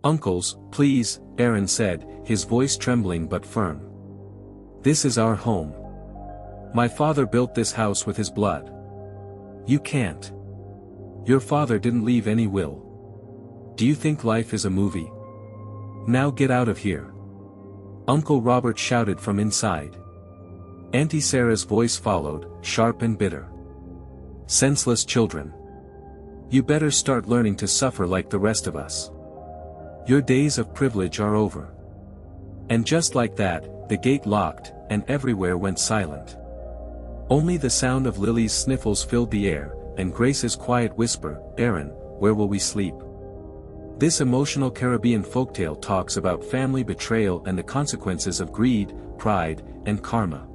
"Uncles, please," Aaron said, his voice trembling but firm. "This is our home. My father built this house with his blood. You can't. Your father didn't leave any will. Do you think life is a movie? Now get out of here." Uncle Robert shouted from inside. Auntie Sarah's voice followed, sharp and bitter. "Senseless children. You better start learning to suffer like the rest of us. Your days of privilege are over." And just like that, the gate locked, and everywhere went silent. Only the sound of Lily's sniffles filled the air, and Grace's quiet whisper, "Aaron, where will we sleep?" This emotional Caribbean folktale talks about family betrayal and the consequences of greed, pride, and karma.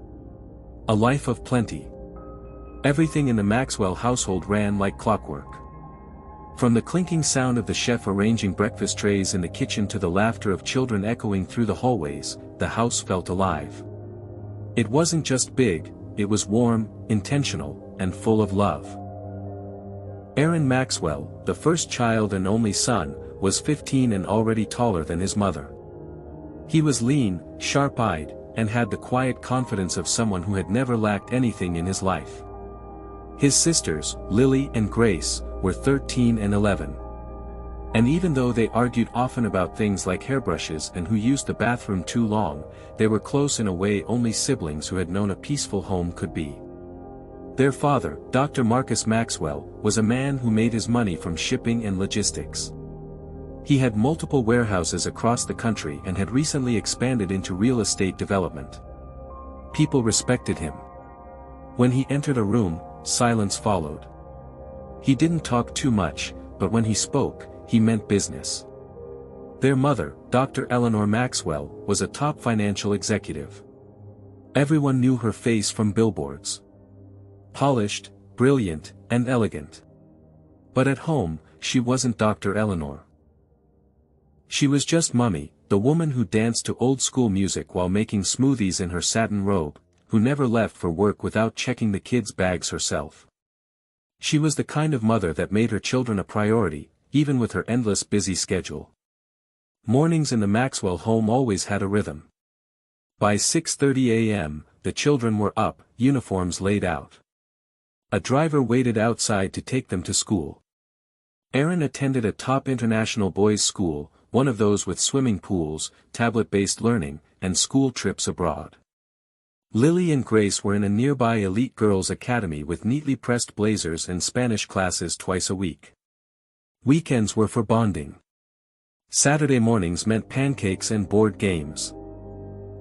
A life of plenty. Everything in the Maxwell household ran like clockwork. From the clinking sound of the chef arranging breakfast trays in the kitchen to the laughter of children echoing through the hallways, the house felt alive. It wasn't just big, it was warm, intentional, and full of love. Aaron Maxwell, the first child and only son, was 15 and already taller than his mother. He was lean, sharp-eyed, and had the quiet confidence of someone who had never lacked anything in his life. His sisters, Lily and Grace, were 13 and 11. And even though they argued often about things like hairbrushes and who used the bathroom too long, they were close in a way only siblings who had known a peaceful home could be. Their father, Dr. Marcus Maxwell, was a man who made his money from shipping and logistics. He had multiple warehouses across the country and had recently expanded into real estate development. People respected him. When he entered a room, silence followed. He didn't talk too much, but when he spoke, he meant business. Their mother, Dr. Eleanor Maxwell, was a top financial executive. Everyone knew her face from billboards. Polished, brilliant, and elegant. But at home, she wasn't Dr. Eleanor. She was just Mummy, the woman who danced to old-school music while making smoothies in her satin robe, who never left for work without checking the kids' bags herself. She was the kind of mother that made her children a priority, even with her endless busy schedule. Mornings in the Maxwell home always had a rhythm. By 6:30 a.m., the children were up, uniforms laid out. A driver waited outside to take them to school. Aaron attended a top international boys' school, one of those with swimming pools, tablet-based learning, and school trips abroad. Lily and Grace were in a nearby elite girls' academy with neatly pressed blazers and Spanish classes twice a week. Weekends were for bonding. Saturday mornings meant pancakes and board games.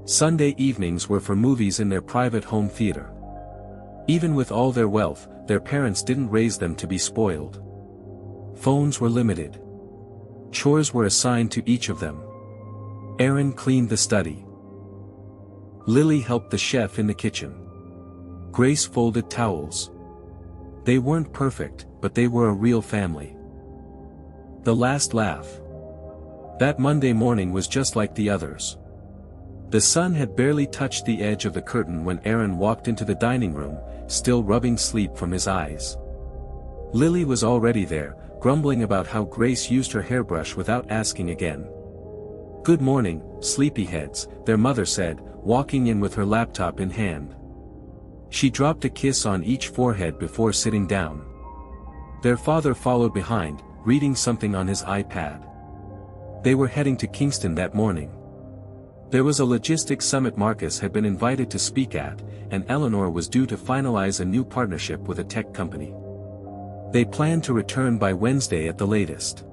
Sunday evenings were for movies in their private home theater. Even with all their wealth, their parents didn't raise them to be spoiled. Phones were limited. Chores were assigned to each of them. Aaron cleaned the study. Lily helped the chef in the kitchen. Grace folded towels. They weren't perfect, but they were a real family. The last laugh. That Monday morning was just like the others. The sun had barely touched the edge of the curtain when Aaron walked into the dining room, still rubbing sleep from his eyes. Lily was already there, grumbling about how Grace used her hairbrush without asking again. "Good morning, sleepyheads," their mother said, walking in with her laptop in hand. She dropped a kiss on each forehead before sitting down. Their father followed behind, reading something on his iPad. They were heading to Kingston that morning. There was a logistics summit Marcus had been invited to speak at, and Eleanor was due to finalize a new partnership with a tech company. They planned to return by Wednesday at the latest.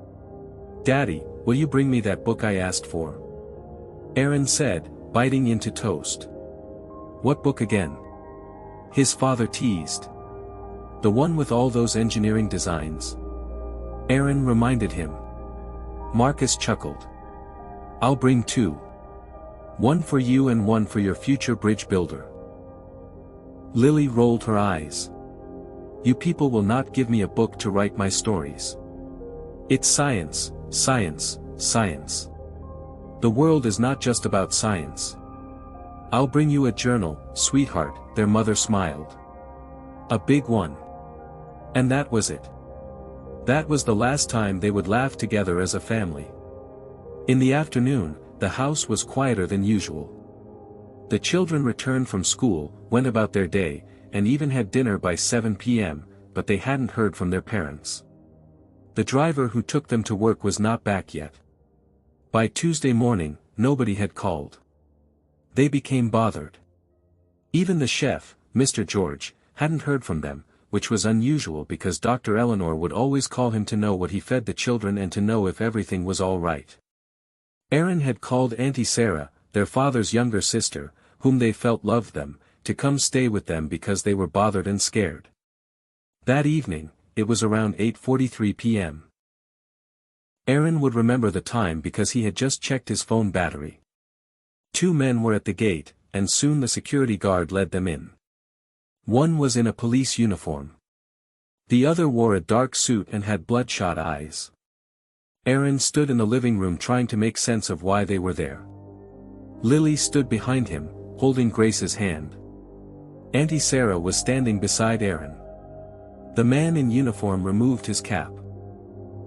"Daddy, will you bring me that book I asked for?" Aaron said, biting into toast. "What book again?" his father teased. "The one with all those engineering designs?" Aaron reminded him. Marcus chuckled. "I'll bring two. One for you and one for your future bridge builder." Lily rolled her eyes. "You people will not give me a book to write my stories. It's science, science, science. The world is not just about science. I'll bring you a journal, sweetheart," their mother smiled. "A big one." And that was it. That was the last time they would laugh together as a family. In the afternoon, the house was quieter than usual. The children returned from school, went about their day, and even had dinner by 7 p.m., but they hadn't heard from their parents. The driver who took them to work was not back yet. By Tuesday morning, nobody had called. They became bothered. Even the chef, Mr. George, hadn't heard from them, which was unusual because Dr. Eleanor would always call him to know what he fed the children and to know if everything was all right. Aaron had called Auntie Sarah, their father's younger sister, whom they felt loved them, to come stay with them because they were bothered and scared. That evening, it was around 8:43 p.m. Aaron would remember the time because he had just checked his phone battery. 2 men were at the gate, and soon the security guard led them in. One was in a police uniform. The other wore a dark suit and had bloodshot eyes. Aaron stood in the living room trying to make sense of why they were there. Lily stood behind him, holding Grace's hand. Auntie Sarah was standing beside Aaron. The man in uniform removed his cap.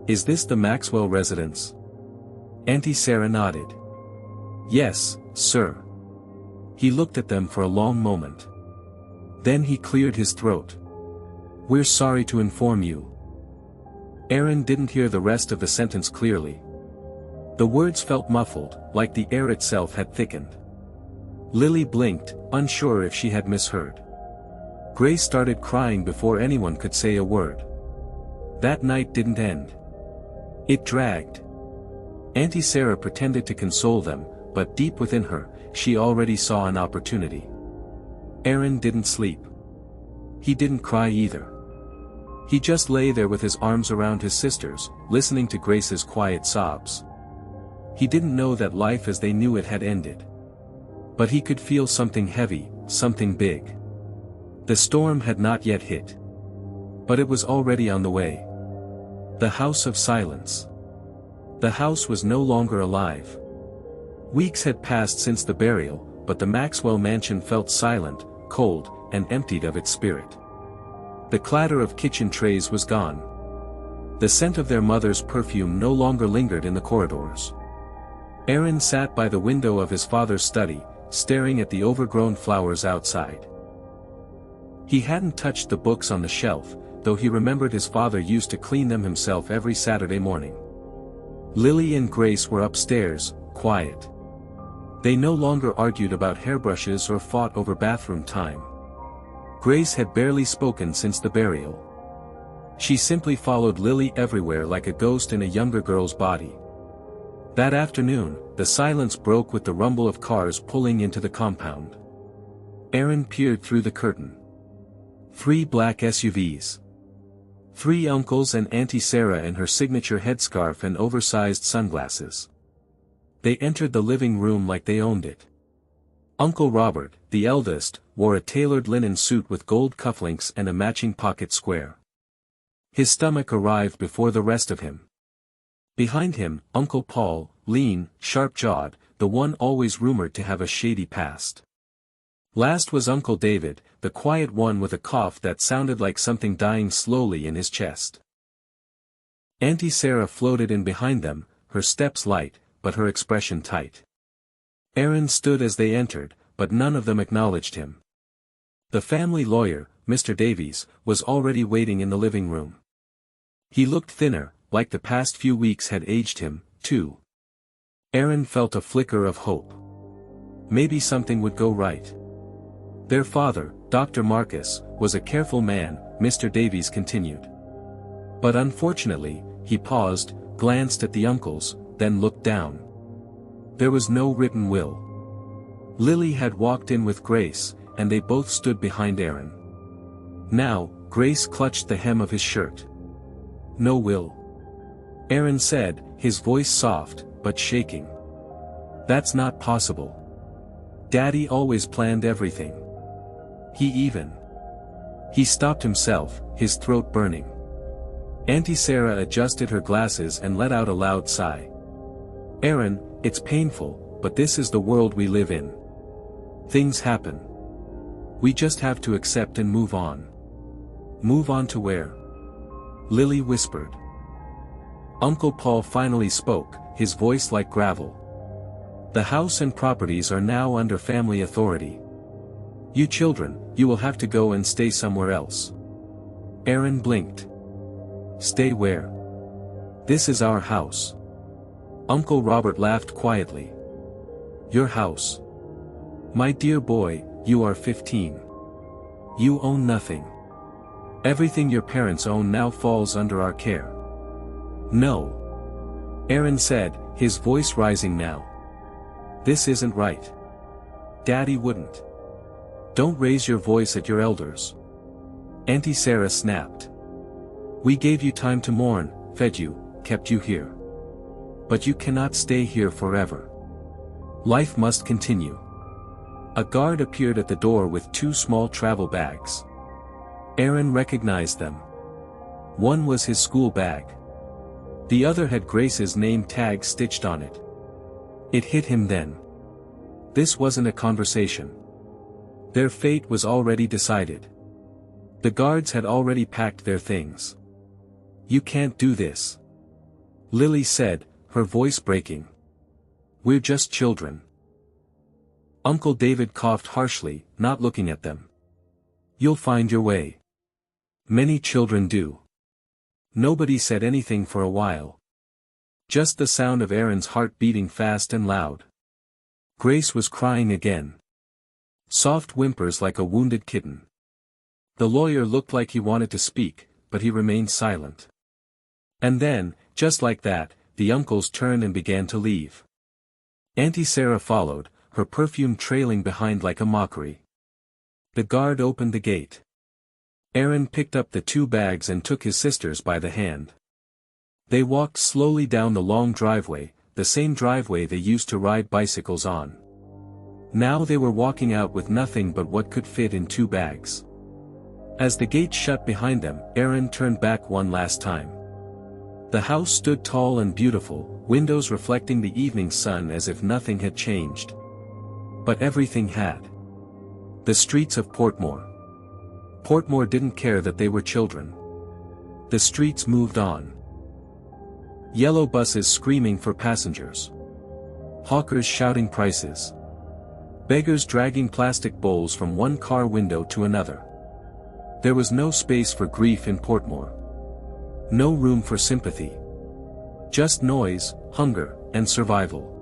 "Is this the Maxwell residence?" Auntie Sarah nodded. "Yes, sir." He looked at them for a long moment. Then he cleared his throat. "We're sorry to inform you." Aaron didn't hear the rest of the sentence clearly. The words felt muffled, like the air itself had thickened. Lily blinked, unsure if she had misheard. Grace started crying before anyone could say a word. That night didn't end. It dragged. Auntie Sarah pretended to console them, but deep within her, she already saw an opportunity. Aaron didn't sleep. He didn't cry either. He just lay there with his arms around his sisters, listening to Grace's quiet sobs. He didn't know that life as they knew it had ended. But he could feel something heavy, something big. The storm had not yet hit. But it was already on the way. The house of silence. The house was no longer alive. Weeks had passed since the burial, but the Maxwell mansion felt silent, cold, and emptied of its spirit. The clatter of kitchen trays was gone. The scent of their mother's perfume no longer lingered in the corridors. Aaron sat by the window of his father's study, staring at the overgrown flowers outside. He hadn't touched the books on the shelf, though he remembered his father used to clean them himself every Saturday morning. Lily and Grace were upstairs, quiet. They no longer argued about hairbrushes or fought over bathroom time. Grace had barely spoken since the burial. She simply followed Lily everywhere like a ghost in a younger girl's body. That afternoon, the silence broke with the rumble of cars pulling into the compound. Aaron peered through the curtain. 3 black SUVs. 3 uncles and Auntie Sarah in her signature headscarf and oversized sunglasses. They entered the living room like they owned it. Uncle Robert, the eldest, wore a tailored linen suit with gold cufflinks and a matching pocket square. His stomach arrived before the rest of him. Behind him, Uncle Paul, lean, sharp-jawed, the one always rumored to have a shady past. Last was Uncle David, the quiet one with a cough that sounded like something dying slowly in his chest. Auntie Sarah floated in behind them, her steps light, but her expression tight. Aaron stood as they entered, but none of them acknowledged him. The family lawyer, Mr. Davies, was already waiting in the living room. He looked thinner, like the past few weeks had aged him, too. Aaron felt a flicker of hope. Maybe something would go right. Their father, Dr. Marcus, was a careful man, Mr. Davies continued. But unfortunately, he paused, glanced at the uncles, then looked down. There was no written will. Lily had walked in with Grace, and they both stood behind Aaron. Now, Grace clutched the hem of his shirt. No will. Aaron said, his voice soft, but shaking. That's not possible. Daddy always planned everything. He stopped himself, his throat burning. Auntie Sarah adjusted her glasses and let out a loud sigh. Aaron, it's painful, but this is the world we live in. Things happen. We just have to accept and move on. Move on to where? Lily whispered. Uncle Paul finally spoke, his voice like gravel. "The house and properties are now under family authority. You children, you will have to go and stay somewhere else." Aaron blinked. "Stay where? This is our house." Uncle Robert laughed quietly. "Your house? My dear boy, you are 15. You own nothing. Everything your parents own now falls under our care." "No," Aaron said, his voice rising now. "This isn't right. Daddy wouldn't. Don't raise your voice at your elders." Auntie Sarah snapped. "We gave you time to mourn, fed you, kept you here. But you cannot stay here forever. Life must continue." A guard appeared at the door with 2 small travel bags. Aaron recognized them. One was his school bag. The other had Grace's name tag stitched on it. It hit him then. This wasn't a conversation. Their fate was already decided. The guards had already packed their things. "You can't do this," Lily said, her voice breaking. "We're just children." Uncle David coughed harshly, not looking at them. "You'll find your way. Many children do." Nobody said anything for a while. Just the sound of Aaron's heart beating fast and loud. Grace was crying again. Soft whimpers like a wounded kitten. The lawyer looked like he wanted to speak, but he remained silent. And then, just like that, the uncles turned and began to leave. Auntie Sarah followed, her perfume trailing behind like a mockery. The guard opened the gate. Aaron picked up the 2 bags and took his sisters by the hand. They walked slowly down the long driveway, the same driveway they used to ride bicycles on. Now they were walking out with nothing but what could fit in 2 bags. As the gate shut behind them, Aaron turned back one last time. The house stood tall and beautiful, windows reflecting the evening sun as if nothing had changed. But everything had. The streets of Portmore. Portmore didn't care that they were children. The streets moved on. Yellow buses screaming for passengers. Hawkers shouting prices. Beggars dragging plastic bowls from one car window to another. There was no space for grief in Portmore. No room for sympathy. Just noise, hunger, and survival.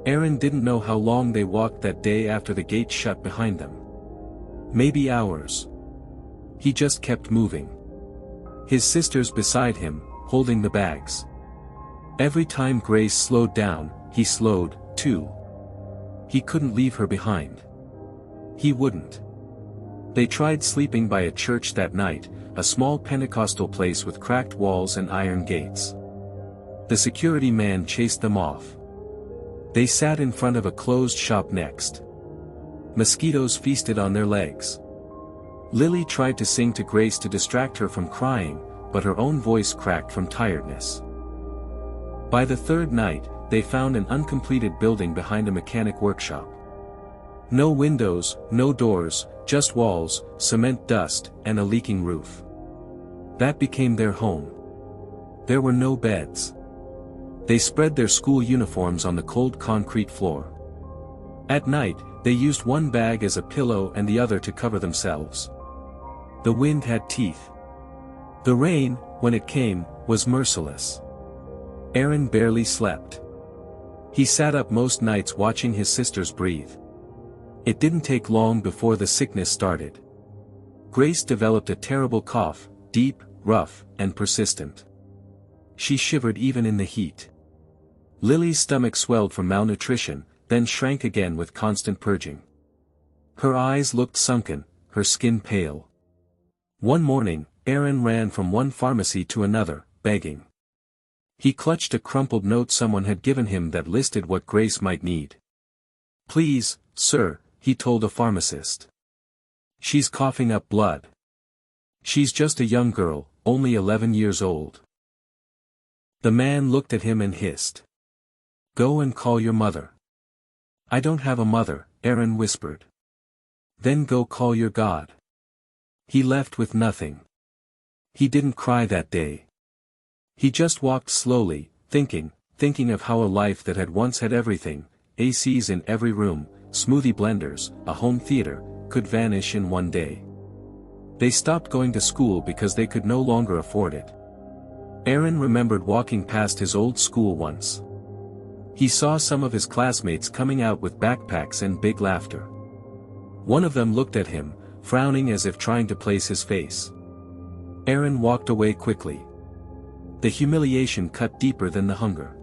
Aaron didn't know how long they walked that day after the gate shut behind them. Maybe hours. He just kept moving. His sisters beside him, holding the bags. Every time Grace slowed down, he slowed, too. He couldn't leave her behind. He wouldn't. They tried sleeping by a church that night, a small Pentecostal place with cracked walls and iron gates. The security man chased them off. They sat in front of a closed shop next. Mosquitoes feasted on their legs. Lily tried to sing to Grace to distract her from crying, but her own voice cracked from tiredness. By the 3rd night, they found an uncompleted building behind a mechanic workshop. No windows, no doors, just walls, cement dust, and a leaking roof. That became their home. There were no beds. They spread their school uniforms on the cold concrete floor. At night, they used one bag as a pillow and the other to cover themselves. The wind had teeth. The rain, when it came, was merciless. Aaron barely slept. He sat up most nights watching his sisters breathe. It didn't take long before the sickness started. Grace developed a terrible cough, deep, rough, and persistent. She shivered even in the heat. Lily's stomach swelled from malnutrition, then shrank again with constant purging. Her eyes looked sunken, her skin pale. One morning, Aaron ran from one pharmacy to another, begging. He clutched a crumpled note someone had given him that listed what Grace might need. "Please, sir," he told a pharmacist. "She's coughing up blood. She's just a young girl, only 11 years old." The man looked at him and hissed. "Go and call your mother." "I don't have a mother," Aaron whispered. "Then go call your God." He left with nothing. He didn't cry that day. He just walked slowly, thinking, thinking of how a life that had once had everything, ACs in every room, smoothie blenders, a home theater, could vanish in one day. They stopped going to school because they could no longer afford it. Aaron remembered walking past his old school once. He saw some of his classmates coming out with backpacks and big laughter. One of them looked at him, frowning as if trying to place his face. Aaron walked away quickly. The humiliation cut deeper than the hunger.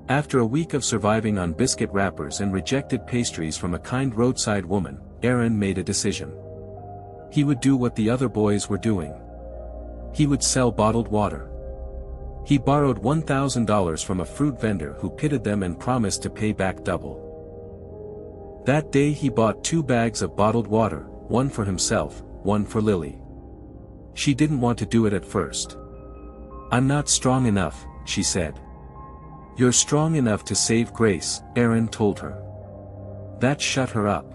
After a week of surviving on biscuit wrappers and rejected pastries from a kind roadside woman, Aaron made a decision. He would do what the other boys were doing. He would sell bottled water. He borrowed $1,000 from a fruit vendor who pitted them and promised to pay back double. That day he bought 2 bags of bottled water, one for himself, one for Lily. She didn't want to do it at first. "I'm not strong enough," she said. "You're strong enough to save Grace," Aaron told her. That shut her up.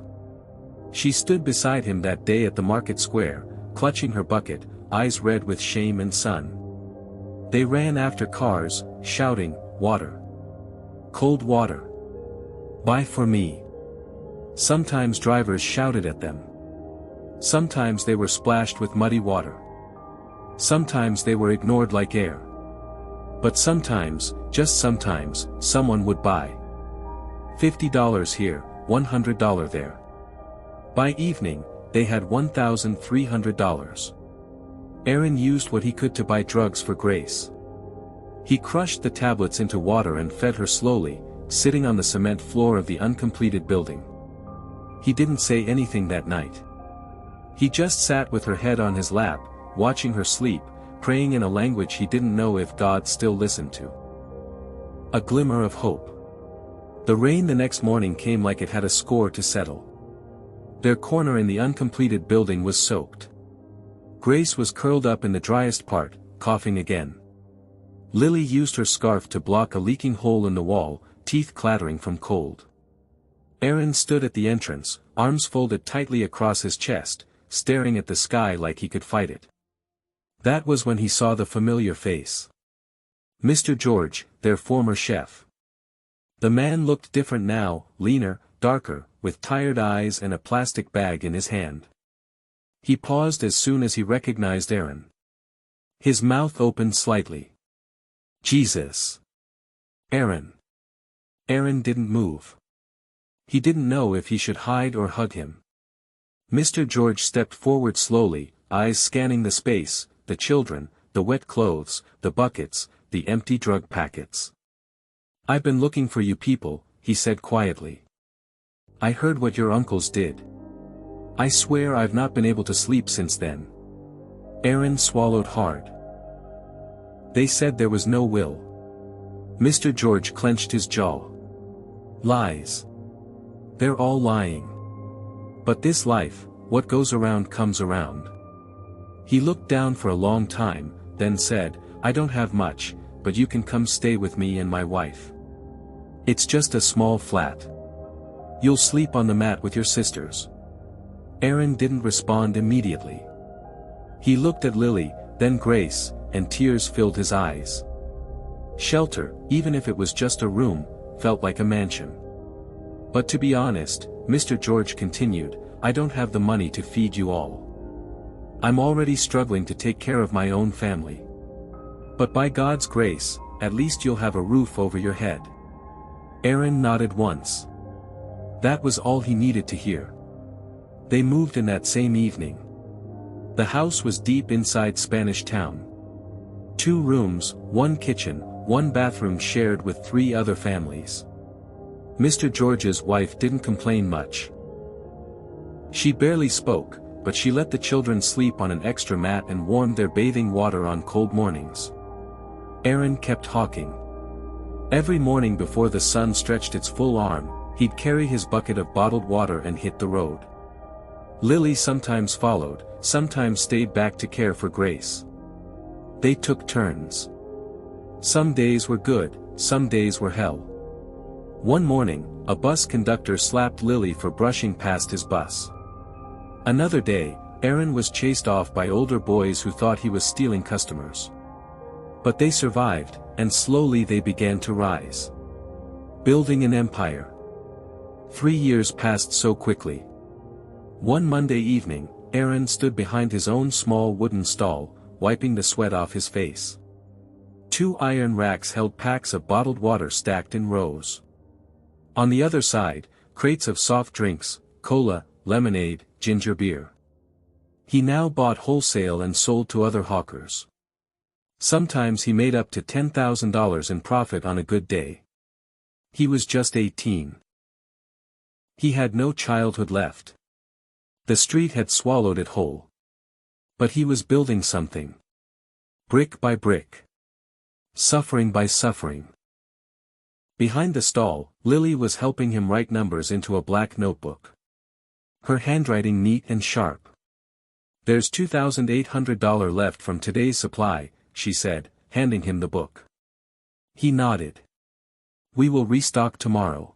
She stood beside him that day at the market square, clutching her bucket, eyes red with shame and sun. They ran after cars, shouting, "Water! Cold water! Buy for me!" Sometimes drivers shouted at them. Sometimes they were splashed with muddy water. Sometimes they were ignored like air. But sometimes, just sometimes, someone would buy. $50 here, $100 there. By evening, they had $1,300. Aaron used what he could to buy drugs for Grace. He crushed the tablets into water and fed her slowly, sitting on the cement floor of the uncompleted building. He didn't say anything that night. He just sat with her head on his lap, watching her sleep, praying in a language he didn't know if God still listened to. A glimmer of hope. The rain the next morning came like it had a score to settle. Their corner in the uncompleted building was soaked. Grace was curled up in the driest part, coughing again. Lily used her scarf to block a leaking hole in the wall, teeth clattering from cold. Aaron stood at the entrance, arms folded tightly across his chest, staring at the sky like he could fight it. That was when he saw the familiar face. Mr. George, their former chef. The man looked different now, leaner, darker, with tired eyes and a plastic bag in his hand. He paused as soon as he recognized Aaron. His mouth opened slightly. "Jesus! Aaron!" Aaron didn't move. He didn't know if he should hide or hug him. Mr. George stepped forward slowly, eyes scanning the space, the children, the wet clothes, the buckets, the empty drug packets. "I've been looking for you people," he said quietly. "I heard what your uncles did. I swear I've not been able to sleep since then." Aaron swallowed hard. "They said there was no will." Mr. George clenched his jaw. "Lies. They're all lying. But this life, what goes around comes around." He looked down for a long time, then said, "I don't have much, but you can come stay with me and my wife. It's just a small flat. You'll sleep on the mat with your sisters." Aaron didn't respond immediately. He looked at Lily, then Grace, and tears filled his eyes. Shelter, even if it was just a room, felt like a mansion. "But to be honest," Mr. George continued, "I don't have the money to feed you all. I'm already struggling to take care of my own family. But by God's grace, at least you'll have a roof over your head." Aaron nodded once. That was all he needed to hear. They moved in that same evening. The house was deep inside Spanish Town. 2 rooms, 1 kitchen, 1 bathroom shared with 3 other families. Mr. George's wife didn't complain much. She barely spoke, but she let the children sleep on an extra mat and warmed their bathing water on cold mornings. Aaron kept hawking. Every morning before the sun stretched its full arm, he'd carry his bucket of bottled water and hit the road. Lily sometimes followed, sometimes stayed back to care for Grace. They took turns. Some days were good, some days were hell. One morning, a bus conductor slapped Lily for brushing past his bus. Another day, Aaron was chased off by older boys who thought he was stealing customers. But they survived, and slowly they began to rise. Building an empire. 3 years passed so quickly. One Monday evening, Aaron stood behind his own small wooden stall, wiping the sweat off his face. 2 iron racks held packs of bottled water stacked in rows. On the other side, crates of soft drinks, cola, lemonade, ginger beer. He now bought wholesale and sold to other hawkers. Sometimes he made up to $10,000 in profit on a good day. He was just 18. He had no childhood left. The street had swallowed it whole. But he was building something. Brick by brick. Suffering by suffering. Behind the stall, Lily was helping him write numbers into a black notebook. Her handwriting neat and sharp. "There's $2,800 left from today's supply," she said, handing him the book. He nodded. "We will restock tomorrow."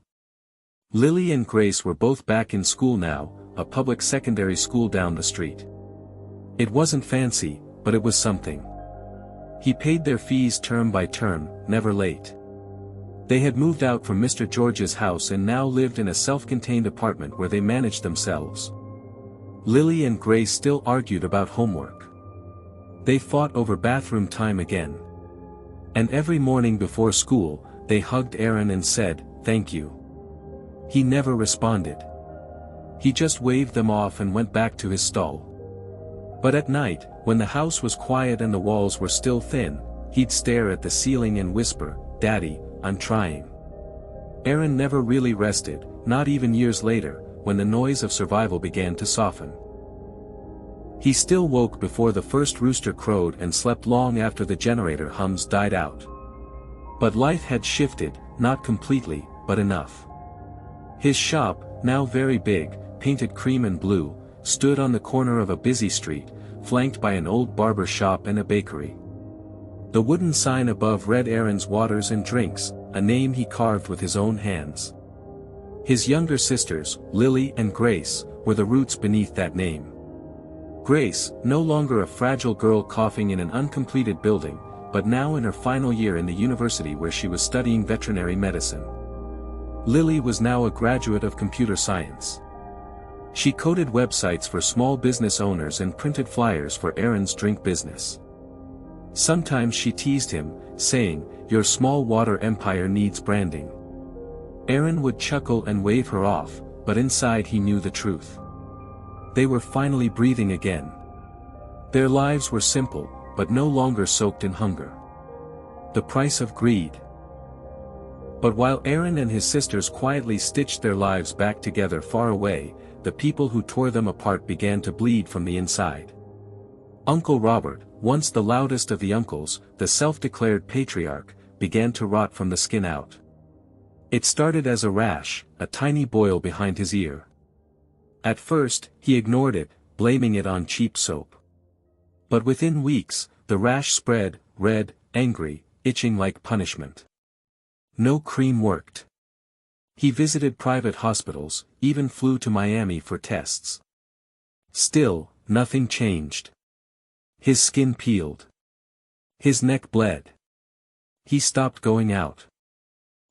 Lily and Grace were both back in school now, a public secondary school down the street. It wasn't fancy, but it was something. He paid their fees term by term, never late. They had moved out from Mr. George's house and now lived in a self-contained apartment where they managed themselves. Lily and Grace still argued about homework. They fought over bathroom time again. And every morning before school, they hugged Aaron and said, "Thank you." He never responded. He just waved them off and went back to his stall. But at night, when the house was quiet and the walls were still thin, he'd stare at the ceiling and whisper, "Daddy, I'm trying." Aaron never really rested, not even years later, when the noise of survival began to soften. He still woke before the first rooster crowed and slept long after the generator hums died out. But life had shifted, not completely, but enough. His shop, now very big, painted cream and blue, stood on the corner of a busy street, flanked by an old barber shop and a bakery. The wooden sign above read Aaron's Waters and Drinks, a name he carved with his own hands. His younger sisters, Lily and Grace, were the roots beneath that name. Grace, no longer a fragile girl coughing in an uncompleted building, but now in her final year in the university where she was studying veterinary medicine. Lily was now a graduate of computer science. She coded websites for small business owners and printed flyers for Aaron's drink business. Sometimes she teased him, saying, "Your small water empire needs branding." Aaron would chuckle and wave her off, but inside he knew the truth. They were finally breathing again. Their lives were simple, but no longer soaked in hunger. The price of greed. But while Aaron and his sisters quietly stitched their lives back together far away, the people who tore them apart began to bleed from the inside. Uncle Robert, once the loudest of the uncles, the self-declared patriarch, began to rot from the skin out. It started as a rash, a tiny boil behind his ear. At first, he ignored it, blaming it on cheap soap. But within weeks, the rash spread, red, angry, itching like punishment. No cream worked. He visited private hospitals, even flew to Miami for tests. Still, nothing changed. His skin peeled. His neck bled. He stopped going out.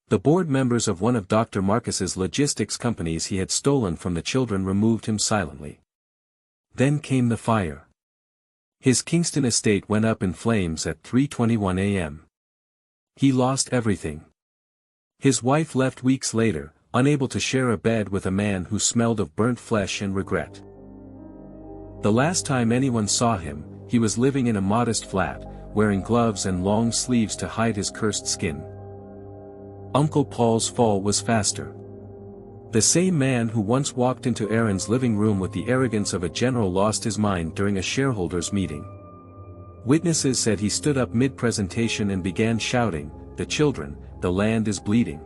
The board members of one of Dr. Marcus's logistics companies he had stolen from the children removed him silently. Then came the fire. His Kingston estate went up in flames at 3:21 a.m. He lost everything. His wife left weeks later, unable to share a bed with a man who smelled of burnt flesh and regret. The last time anyone saw him, he was living in a modest flat, wearing gloves and long sleeves to hide his cursed skin. Uncle Paul's fall was faster. The same man who once walked into Aaron's living room with the arrogance of a general lost his mind during a shareholders' meeting. Witnesses said he stood up mid-presentation and began shouting, "The children, the land is bleeding.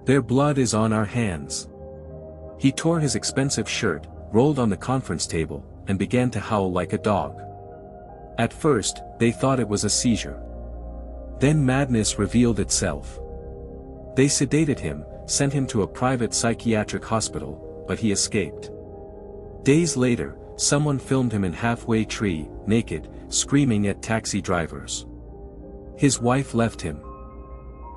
Their blood is on our hands." He tore his expensive shirt, rolled on the conference table, and began to howl like a dog. At first, they thought it was a seizure. Then madness revealed itself. They sedated him, sent him to a private psychiatric hospital, but he escaped. Days later, someone filmed him in Halfway Tree, naked, screaming at taxi drivers. His wife left him.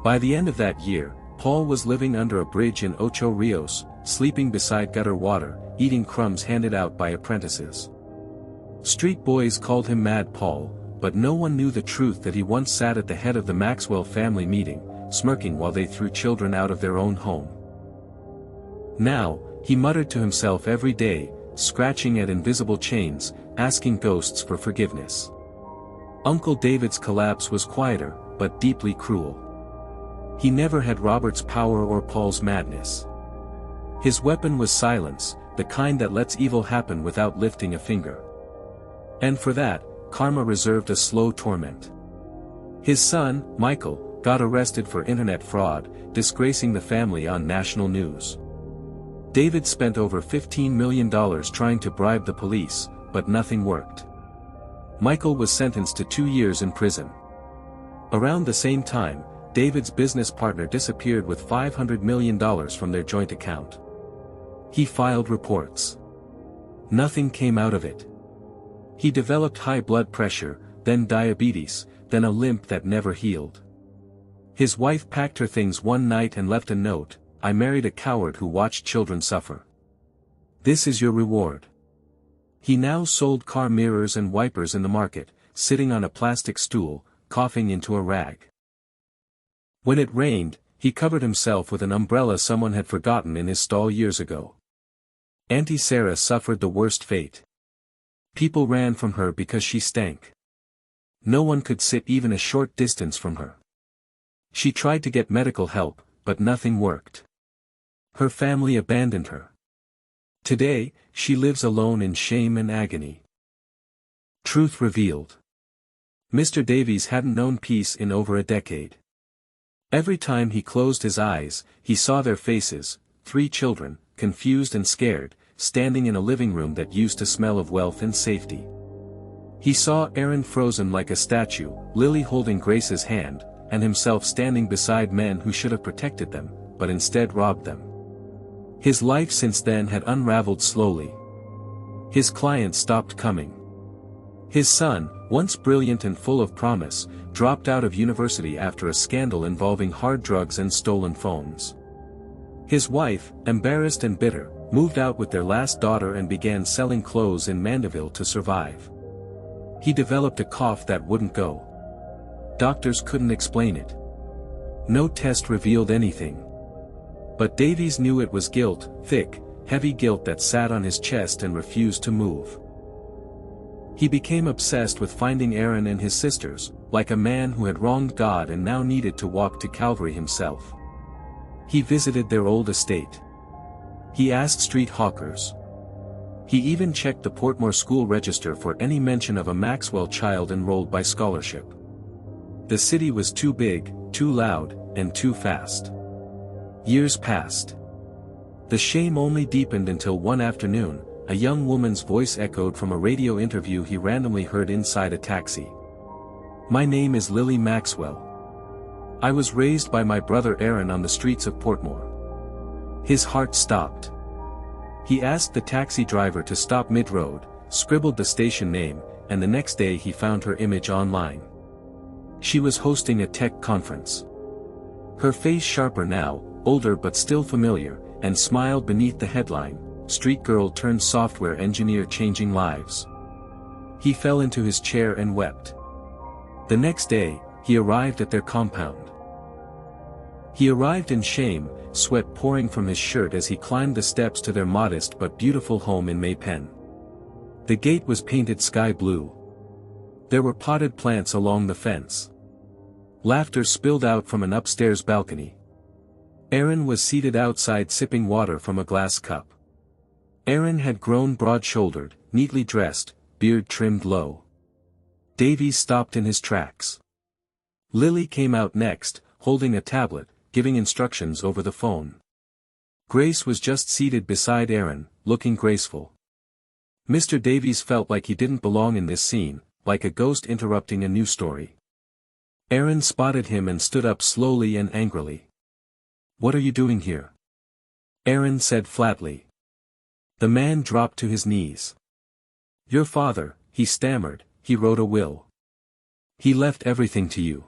By the end of that year, Paul was living under a bridge in Ocho Rios, sleeping beside gutter water, eating crumbs handed out by apprentices. Street boys called him Mad Paul, but no one knew the truth that he once sat at the head of the Maxwell family meeting, smirking while they threw children out of their own home. Now, he muttered to himself every day, scratching at invisible chains, asking ghosts for forgiveness. Uncle David's collapse was quieter, but deeply cruel. He never had Robert's power or Paul's madness. His weapon was silence, the kind that lets evil happen without lifting a finger. And for that, karma reserved a slow torment. His son, Michael, got arrested for internet fraud, disgracing the family on national news. David spent over $15 million trying to bribe the police, but nothing worked. Michael was sentenced to 2 years in prison. Around the same time, David's business partner disappeared with $500 million from their joint account. He filed reports. Nothing came out of it. He developed high blood pressure, then diabetes, then a limp that never healed. His wife packed her things one night and left a note: "I married a coward who watched children suffer. This is your reward." He now sold car mirrors and wipers in the market, sitting on a plastic stool, coughing into a rag. When it rained, he covered himself with an umbrella someone had forgotten in his stall years ago. Auntie Sarah suffered the worst fate. People ran from her because she stank. No one could sit even a short distance from her. She tried to get medical help, but nothing worked. Her family abandoned her. Today, she lives alone in shame and agony. Truth revealed. Mr. Davies hadn't known peace in over a decade. Every time he closed his eyes, he saw their faces, 3 children, confused and scared, standing in a living room that used to smell of wealth and safety. He saw Aaron frozen like a statue, Lily holding Grace's hand, and himself standing beside men who should have protected them, but instead robbed them. His life since then had unraveled slowly. His clients stopped coming. His son, once brilliant and full of promise, dropped out of university after a scandal involving hard drugs and stolen phones. His wife, embarrassed and bitter, moved out with their last daughter and began selling clothes in Mandeville to survive. He developed a cough that wouldn't go. Doctors couldn't explain it. No test revealed anything. But Davies knew it was guilt, thick, heavy guilt that sat on his chest and refused to move. He became obsessed with finding Aaron and his sisters, like a man who had wronged God and now needed to walk to Calvary himself. He visited their old estate. He asked street hawkers. He even checked the Portmore school register for any mention of a Maxwell child enrolled by scholarship. The city was too big, too loud, and too fast. Years passed. The shame only deepened until one afternoon, a young woman's voice echoed from a radio interview he randomly heard inside a taxi. "My name is Lily Maxwell. I was raised by my brother Aaron on the streets of Portmore." His heart stopped. He asked the taxi driver to stop mid-road, scribbled the station name, and the next day he found her image online. She was hosting a tech conference. Her face sharper now, older but still familiar, and smiled beneath the headline, "Street Girl Turned Software Engineer Changing Lives." He fell into his chair and wept. The next day, he arrived at their compound. He arrived in shame, sweat pouring from his shirt as he climbed the steps to their modest but beautiful home in Maypen. The gate was painted sky blue. There were potted plants along the fence. Laughter spilled out from an upstairs balcony. Aaron was seated outside sipping water from a glass cup. Aaron had grown broad-shouldered, neatly dressed, beard trimmed low. Davies stopped in his tracks. Lily came out next, holding a tablet, giving instructions over the phone. Grace was just seated beside Aaron, looking graceful. Mr. Davies felt like he didn't belong in this scene, like a ghost interrupting a new story. Aaron spotted him and stood up slowly and angrily. "What are you doing here?" Aaron said flatly. The man dropped to his knees. "Your father," he stammered, "he wrote a will. He left everything to you."